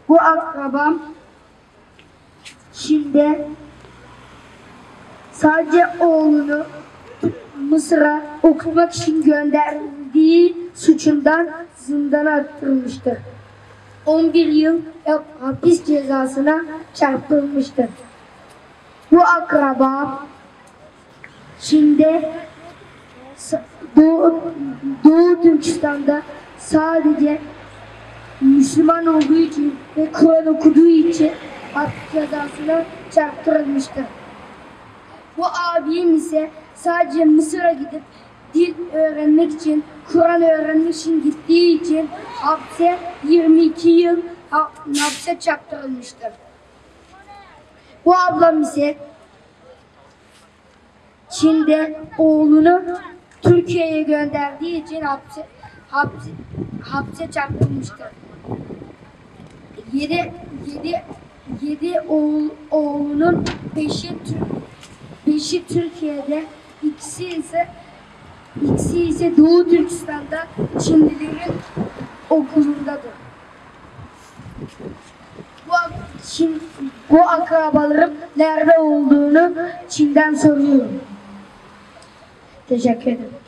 Bu akrabam Çin'de sadece oğlunu Mısır'a okumak için gönderdiği suçundan zindana attırılmıştır. 11 yıl hapis cezasına çarptırılmıştır. Bu akraba Çin'de Doğu Türkistan'da sadece Müslüman olduğu için ve Kur'an okuduğu için hapis cezasına çarptırılmıştır. Bu abim ise sadece Mısır'a gidip dil öğrenmek için, Kur'an öğrenmek için gittiği için hapse 22 yıl hapse çarptırılmıştır. Bu ablam ise Çin'de oğlunu Türkiye'ye gönderdiği için hapse çarptırılmıştır. 7 oğlunun 5'i Türkiye'de, ikisi ise Doğu Türkistan'da Çinlilerin okulundadır. Bu akrabalarım nerede olduğunu Çin'den soruyorum. Teşekkür ederim.